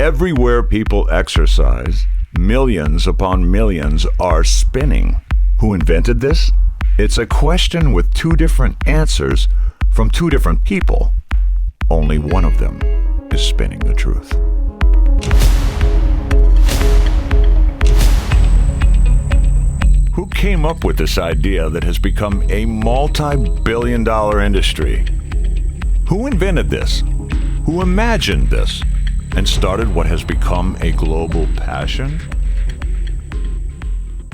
Everywhere people exercise, millions upon millions are spinning. Who invented this? It's a question with two different answers from two different people. Only one of them is spinning the truth. Who came up with this idea that has become a multi-billion-dollar industry? Who invented this? Who imagined this and started what has become a global passion?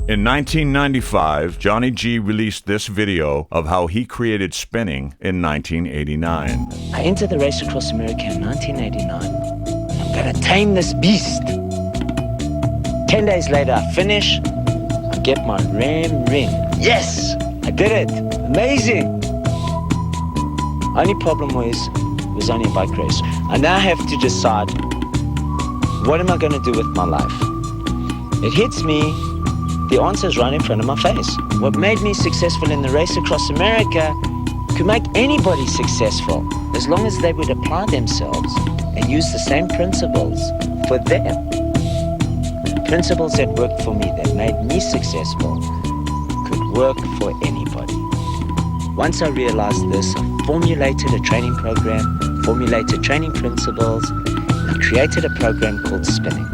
In 1995, Johnny G released this video of how he created spinning in 1989. I entered the race across America in 1989. I'm gonna tame this beast. 10 days later, I finish. I get my Ram ring. Yes, I did it. Amazing. Only problem was, it was only a bike race. I now have to decide, what am I gonna do with my life? It hits me, the answer is right in front of my face. What made me successful in the race across America could make anybody successful, as long as they would apply themselves and use the same principles for them. Principles that worked for me, that made me successful, could work for anybody. Once I realized this, I formulated a training program, formulated training principles, and I created a program called spinning.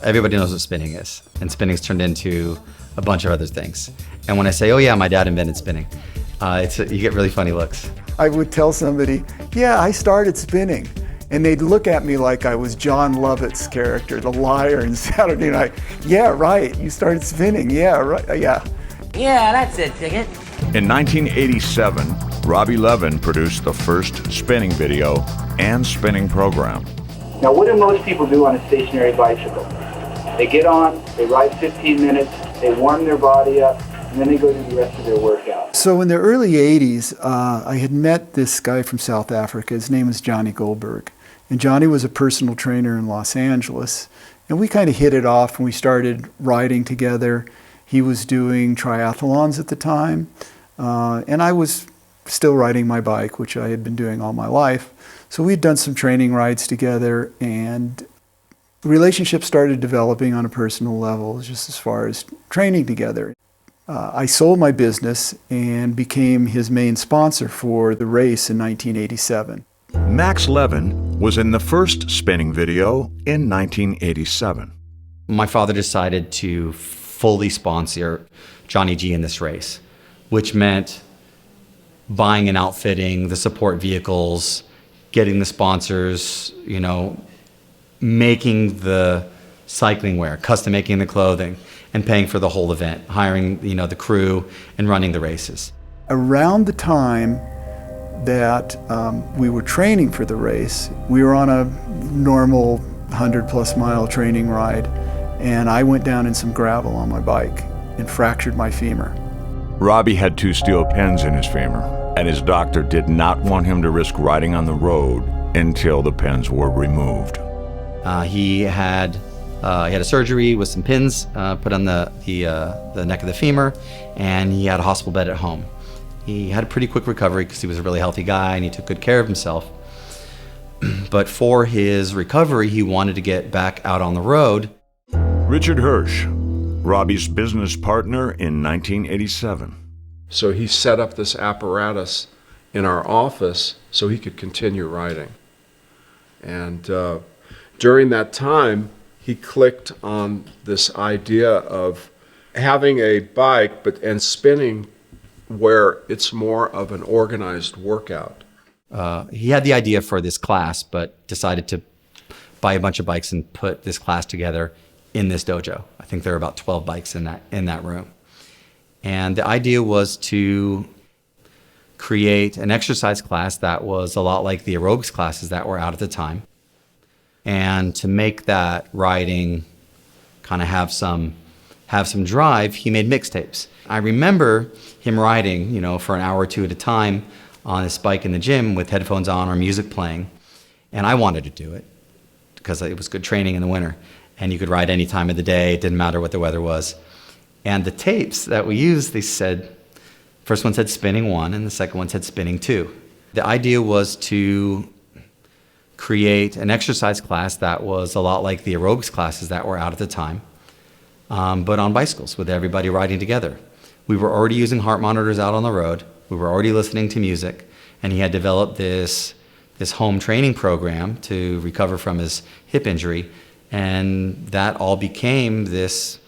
Everybody knows what spinning is, and spinning's turned into a bunch of other things. And when I say, oh yeah, my dad invented spinning, you get really funny looks. I would tell somebody, yeah, I started spinning. And they'd look at me like I was John Lovett's character, the liar in Saturday Night. Yeah, right, you started spinning, yeah, right, yeah. Yeah, that's it, Ticket. In 1987, Robbie Levin produced the first spinning video and spinning program. Now, what do most people do on a stationary bicycle? They get on, they ride 15 minutes, they warm their body up, and then they go do the rest of their workout. So in the early 80s, I had met this guy from South Africa. His name is Johnny Goldberg. And Johnny was a personal trainer in Los Angeles. And we kind of hit it off and we started riding together. He was doing triathlons at the time. And I was still riding my bike, which I had been doing all my life. So we'd done some training rides together, and the relationship started developing on a personal level, just as far as training together. I sold my business and became his main sponsor for the race in 1987. Max Levin was in the first spinning video in 1987. My father decided to fully sponsor Johnny G in this race, which meant buying and outfitting the support vehicles, getting the sponsors, making the cycling wear, custom making the clothing, and paying for the whole event, hiring, the crew and running the races. Around the time that we were training for the race, we were on a normal 100+ mile training ride, and I went down in some gravel on my bike and fractured my femur. Robbie had 2 steel pins in his femur, and his doctor did not want him to risk riding on the road until the pins were removed. He had a surgery with some pins put on the neck of the femur, and he had a hospital bed at home. He had a pretty quick recovery because he was a really healthy guy and he took good care of himself. But for his recovery, he wanted to get back out on the road. Richard Hirsch, Robbie's business partner in 1987. So he set up this apparatus in our office so he could continue riding. And during that time, he clicked on this idea of having a bike and spinning where it's more of an organized workout. He had the idea for this class, but decided to buy a bunch of bikes and put this class together in this dojo. I think there are about 12 bikes in that room. And the idea was to create an exercise class that was a lot like the aerobics classes that were out at the time. And to make that riding kind of have some drive, he made mixtapes. I remember him riding, for an hour or two at a time on his bike in the gym with headphones on or music playing. And I wanted to do it because it was good training in the winter. And you could ride any time of the day, it didn't matter what the weather was. And the tapes that we used, they said, first one said spinning 1 and the second one said spinning 2. The idea was to create an exercise class that was a lot like the aerobics classes that were out at the time, but on bicycles with everybody riding together. We were already using heart monitors out on the road. We were already listening to music, and he had developed this home training program to recover from his hip injury, and that all became this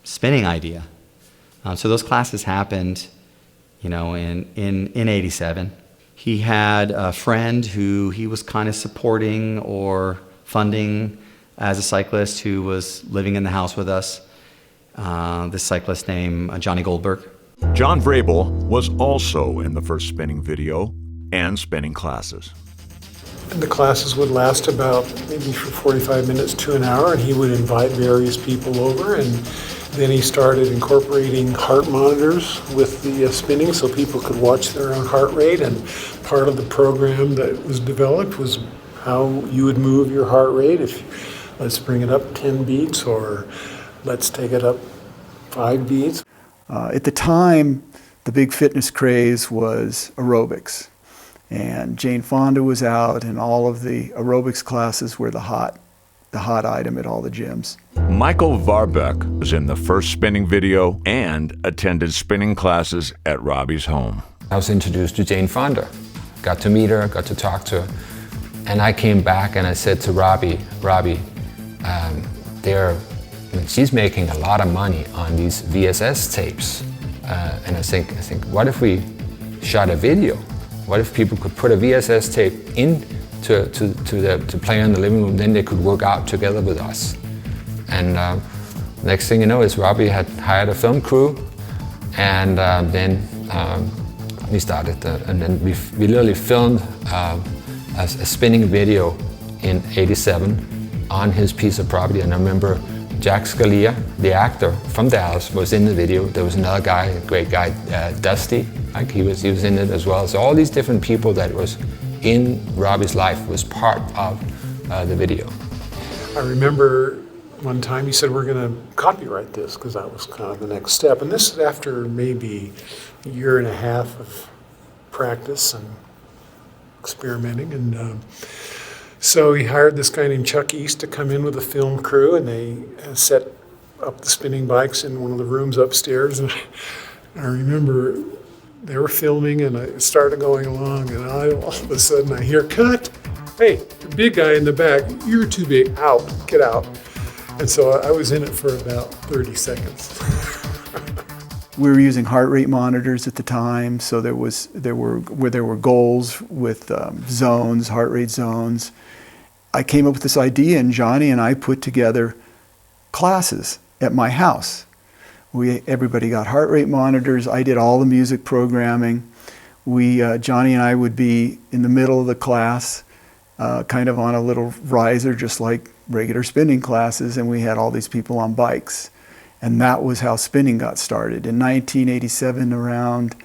spinning idea. So those classes happened, in 87. He had a friend who he was kind of supporting or funding as a cyclist who was living in the house with us, this cyclist named Johnny Goldberg. John Vrabel was also in the first spinning video and spinning classes. And the classes would last about maybe for 45 minutes to an hour, and he would invite various people over, and then he started incorporating heart monitors with the spinning so people could watch their own heart rate, and part of the program that was developed was how you would move your heart rate. If let's bring it up 10 beats, or let's take it up 5 beats. At the time, the big fitness craze was aerobics. And Jane Fonda was out, and all of the aerobics classes were the hot item at all the gyms. Michael Varbeck was in the first spinning video and attended spinning classes at Robbie's home. I was introduced to Jane Fonda, got to meet her, got to talk to her, and I came back and I said to Robbie, she's making a lot of money on these VSS tapes, and I think, what if we shot a video? What if people could put a VSS tape in to play in the living room, then they could work out together with us. And next thing you know is Robbie had hired a film crew, and then we started, and then we literally filmed a spinning video in '87 on his piece of property. And I remember Jack Scalia, the actor from Dallas, was in the video. There was another guy, a great guy, Dusty, he was in it as well. So all these different people that was in Robbie's life was part of the video. I remember one time he said, we're going to copyright this, because that was kind of the next step. And this is after maybe a year and a half of practice and experimenting. And so he hired this guy named Chuck East to come in with a film crew, and they set up the spinning bikes in one of the rooms upstairs. And I remember they were filming, and I started going along, and all of a sudden I hear, cut! Hey, the big guy in the back, you're too big, out, get out. And so I was in it for about 30 seconds. We were using heart rate monitors at the time, so there were goals with zones, heart rate zones. I came up with this idea, and Johnny and I put together classes at my house. Everybody got heart rate monitors. I did all the music programming. Johnny and I would be in the middle of the class, kind of on a little riser, just like regular spinning classes, and we had all these people on bikes. And that was how spinning got started. In 1987, around,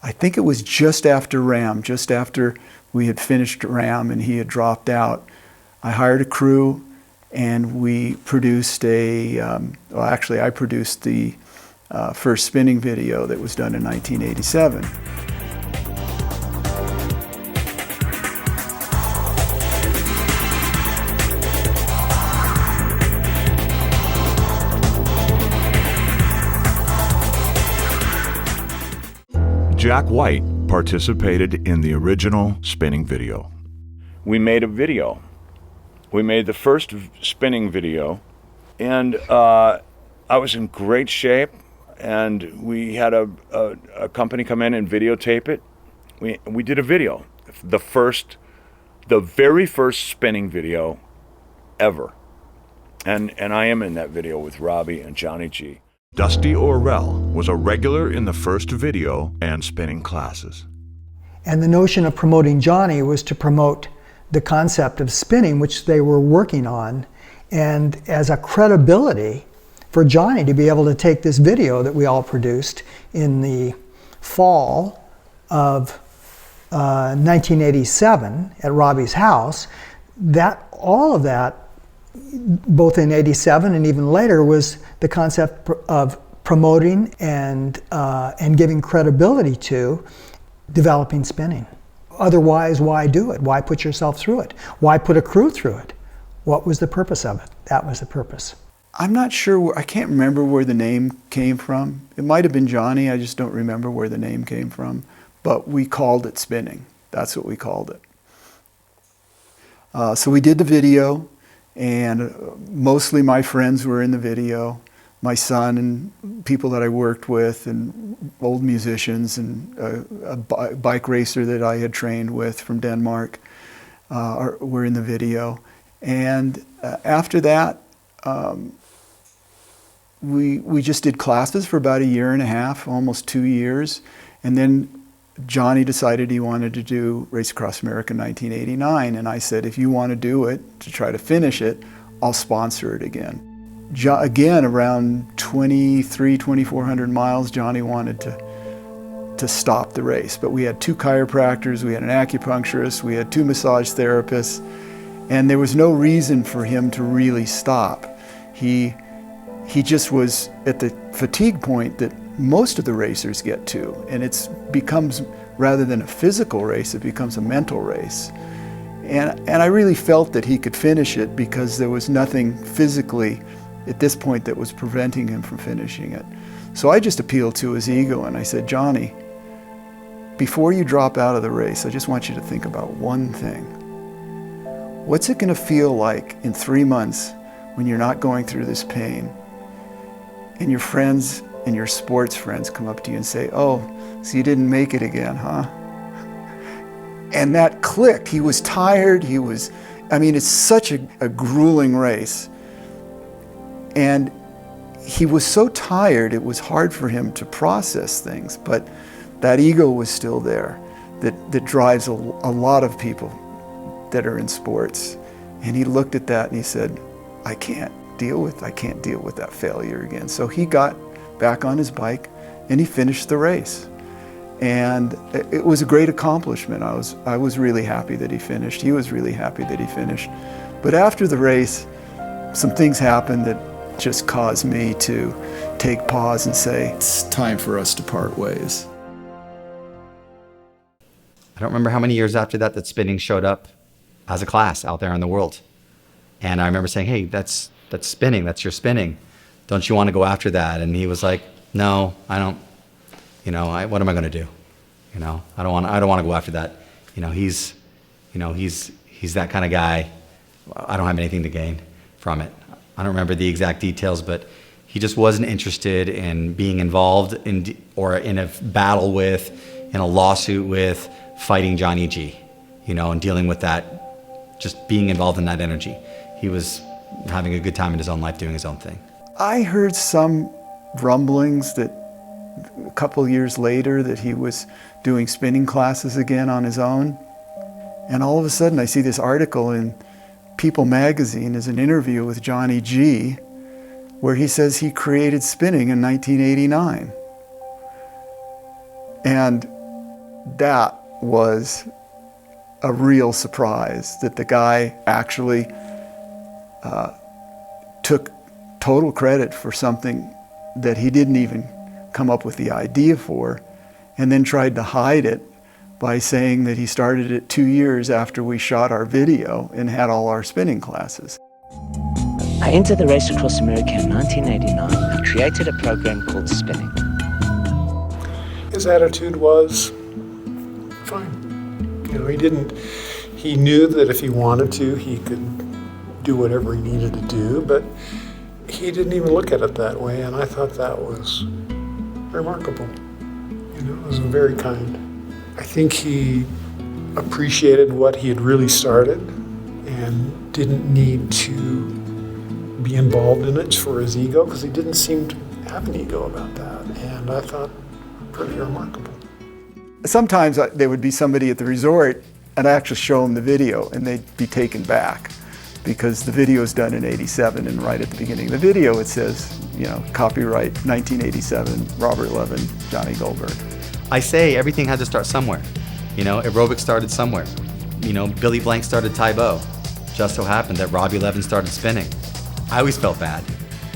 I think it was just after RAM, just after we had finished RAM and he had dropped out, I hired a crew, and we produced I produced the first spinning video that was done in 1987. Jack White participated in the original spinning video. We made a video. We made the first spinning video, and I was in great shape, and we had a company come in and videotape it. We did a video, the very first spinning video ever, and I am in that video with Robbie and Johnny G. Dusty Orrell was a regular in the first video and spinning classes. And the notion of promoting Johnny was to promote the concept of spinning, which they were working on, and as a credibility for Johnny to be able to take this video that we all produced in the fall of 1987 at Robbie's house, that all of that, both in '87 and even later, was the concept of promoting and giving credibility to developing spinning. Otherwise, why do it? Why put yourself through it? Why put a crew through it? What was the purpose of it? That was the purpose. I'm not sure, I can't remember where the name came from. It might have been Johnny, I just don't remember where the name came from. But we called it spinning. That's what we called it. So we did the video, and mostly my friends were in the video. My son and people that I worked with, and old musicians, and a bike racer that I had trained with from Denmark were in the video. And after that, we just did classes for about 1.5 years, almost 2 years. And then Johnny decided he wanted to do Race Across America in 1989. And I said, if you want to do it, to try to finish it, I'll sponsor it again. Again, around 2,400 miles, Johnny wanted to stop the race. But we had 2 chiropractors, we had an acupuncturist, we had 2 massage therapists, and there was no reason for him to really stop. He just was at the fatigue point that most of the racers get to, and it becomes, rather than a physical race, it becomes a mental race. And I really felt that he could finish it because there was nothing physically at this point that was preventing him from finishing it. So I just appealed to his ego and I said, Johnny, before you drop out of the race, I just want you to think about one thing. What's it going to feel like in 3 months when you're not going through this pain and your friends and your sports friends come up to you and say, oh, so you didn't make it again, huh? And that clicked. He was tired. It's such a grueling race. And he was so tired, it was hard for him to process things. But that ego was still there that drives a lot of people that are in sports. And he looked at that and he said, I can't deal with that failure again. So he got back on his bike and he finished the race. And it was a great accomplishment. I was really happy that he finished. He was really happy that he finished. But after the race, some things happened that just caused me to take pause and say, it's time for us to part ways. I don't remember how many years after that spinning showed up as a class out there in the world. And I remember saying, hey, that's spinning, that's your spinning. Don't you want to go after that? And he was like, no, I don't, what am I going to do? I don't want to go after that. He's that kind of guy. I don't have anything to gain from it. I don't remember the exact details, but he just wasn't interested in being involved in a battle with, in a lawsuit with, fighting Johnny G, and dealing with that, just being involved in that energy. He was having a good time in his own life, doing his own thing. I heard some rumblings that a couple years later that he was doing spinning classes again on his own. And all of a sudden I see this article in People magazine as an interview with Johnny G, where he says he created spinning in 1989. And that was a real surprise, that the guy actually took total credit for something that he didn't even come up with the idea for, and then tried to hide it by saying that he started it 2 years after we shot our video and had all our spinning classes. I entered the Race Across America in 1989. I created a program called Spinning. His attitude was fine. He knew that if he wanted to, he could do whatever he needed to do, but he didn't even look at it that way, and I thought that was remarkable. It was very kind. I think he appreciated what he had really started and didn't need to be involved in it for his ego, because he didn't seem to have an ego about that, and I thought pretty remarkable. Sometimes there would be somebody at the resort and I actually show them the video and they'd be taken back because the video is done in '87, and right at the beginning of the video it says, copyright 1987, Robert Levin, Johnny Goldberg. I say everything had to start somewhere. Aerobics started somewhere. Billy Blank started Taekwondo. Just so happened that Robbie Levin started spinning. I always felt bad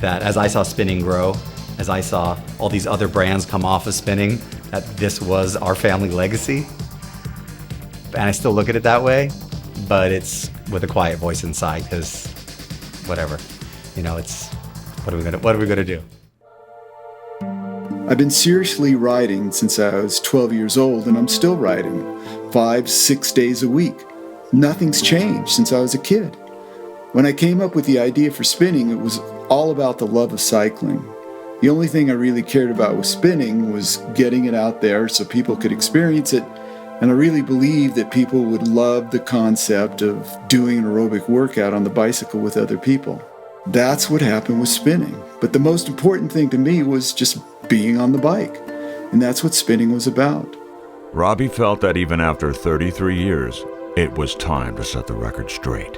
that as I saw spinning grow, as I saw all these other brands come off of spinning, that this was our family legacy. And I still look at it that way, but it's with a quiet voice inside because whatever, it's what are we gonna do? I've been seriously riding since I was 12 years old, and I'm still riding 5-6 days a week. Nothing's changed since I was a kid. When I came up with the idea for spinning, it was all about the love of cycling. The only thing I really cared about with spinning was getting it out there so people could experience it, and I really believed that people would love the concept of doing an aerobic workout on the bicycle with other people. That's what happened with spinning. But the most important thing to me was just being on the bike, and that's what spinning was about. Robbie felt that even after 33 years, it was time to set the record straight.